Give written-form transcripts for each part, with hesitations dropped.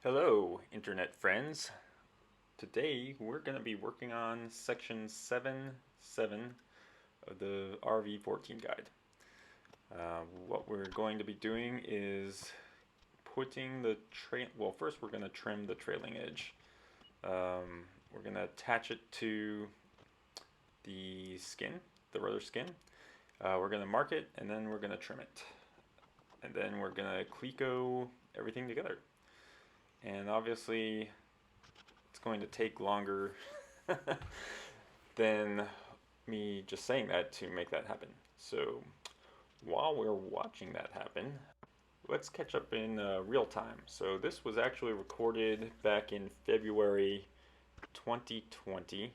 Hello, internet friends. Today we're going to be working on section 7.7 of the RV-14 guide. What we're going to be doing is putting the first we're going to trim the trailing edge. We're going to attach it to the skin, the rudder skin. We're going to mark it and then we're going to trim it. And then we're going to cleco everything together. And obviously it's going to take longer than me just saying that to make that happen. So while we're watching that happen, let's catch up in real time. So this was actually recorded back in February 2020.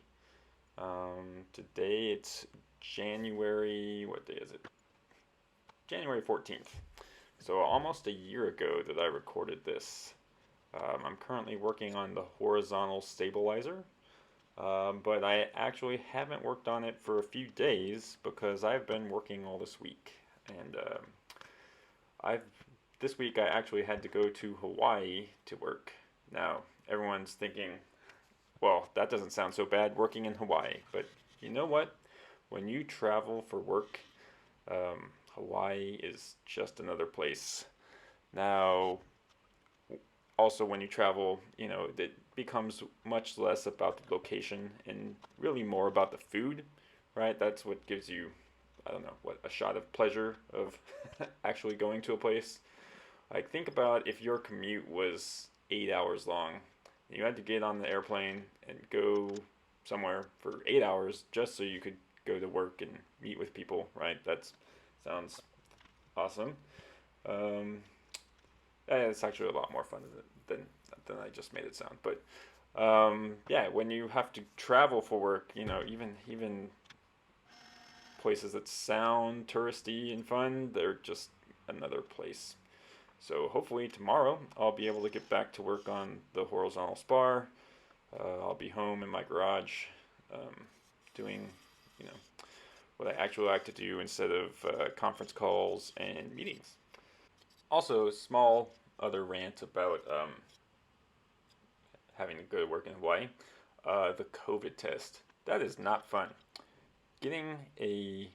Today it's January, what day is it? January 14th. So almost a year ago that I recorded this. I'm currently working on the horizontal stabilizer, but I actually haven't worked on it for a few days because I've been working all this week. And this week I actually had to go to Hawaii to work. Now, everyone's thinking, well, that doesn't sound so bad working in Hawaii, but you know what? When you travel for work, Hawaii is just another place. Now, also when you travel, it becomes much less about the location and really more about the food, right? That's what gives you, I don't know, a shot of pleasure of actually going to a place. Like, think about if your commute was 8 hours long. You had to get on the airplane and go somewhere for 8 hours just so you could go to work and meet with people, right? That sounds awesome. It's actually a lot more fun than I just made it sound. But yeah, when you have to travel for work, even places that sound touristy and fun, they're just another place. So hopefully tomorrow I'll be able to get back to work on the horizontal spar. I'll be home in my garage, doing, what I actually like to do instead of conference calls and meetings. Also, small other rant about having to go to work in Hawaii. The COVID test. That is not fun. Getting a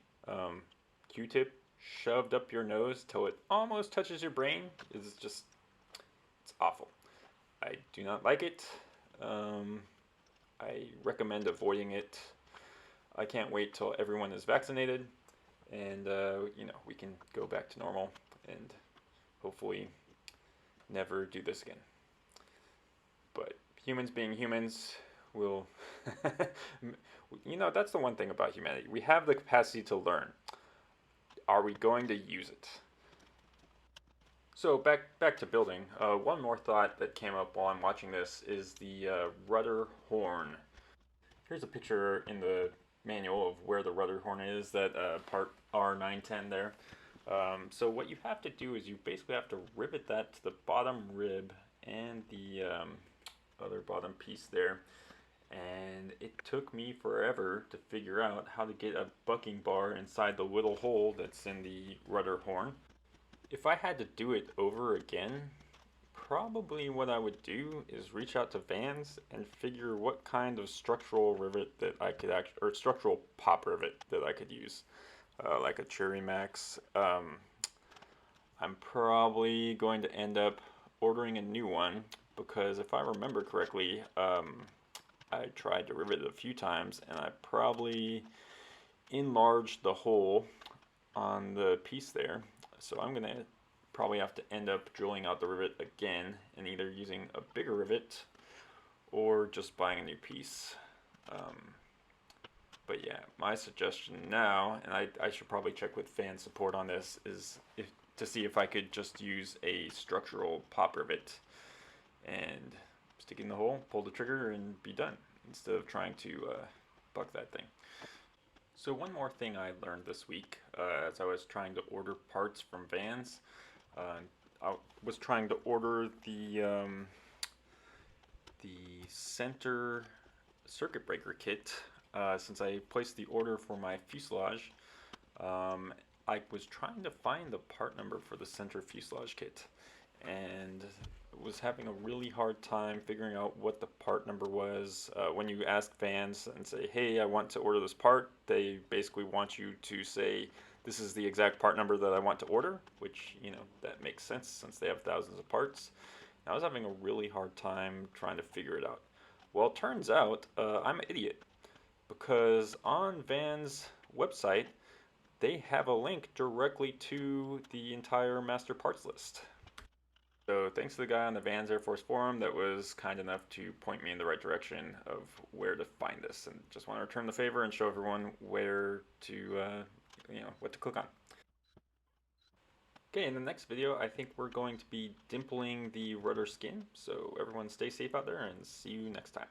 Q-tip shoved up your nose till it almost touches your brain is just, it's awful. I do not like it. I recommend avoiding it. I can't wait till everyone is vaccinated and, we can go back to normal and hopefully never do this again. But humans being humans will, that's the one thing about humanity. We have the capacity to learn. Are we going to use it? So back to building. One more thought that came up while I'm watching this is the rudder horn. Here's a picture in the manual of where the rudder horn is, that part R910 there. So what you have to do is you basically have to rivet that to the bottom rib and the other bottom piece there. And it took me forever to figure out how to get a bucking bar inside the little hole that's in the rudder horn. If I had to do it over again, probably what I would do is reach out to Vans and figure what kind of structural rivet that I could or structural pop rivet that I could use, like a Cherry Max. I'm probably going to end up ordering a new one because if I remember correctly, I tried to rivet it a few times and I probably enlarged the hole on the piece there. So I'm going to probably have to end up drilling out the rivet again and either using a bigger rivet or just buying a new piece. But yeah, my suggestion now, and I should probably check with fan support on this, is to see if I could just use a structural pop rivet and stick it in the hole, pull the trigger, and be done, instead of trying to buck that thing. So one more thing I learned this week as I was trying to order parts from Vans. I was trying to order the center circuit breaker kit. Since I placed the order for my fuselage, I was trying to find the part number for the center fuselage kit, and was having a really hard time figuring out what the part number was. When you ask fans and say, hey, I want to order this part, they basically want you to say, this is the exact part number that I want to order, which, you know, that makes sense since they have thousands of parts. And I was having a really hard time trying to figure it out. Well, it turns out I'm an idiot because on Van's website, they have a link directly to the entire master parts list. So thanks to the guy on the Vans Air Force forum that was kind enough to point me in the right direction of where to find this, and just want to return the favor and show everyone where to, what to click on. Okay, in the next video, I think we're going to be dimpling the rudder skin. So everyone stay safe out there and see you next time.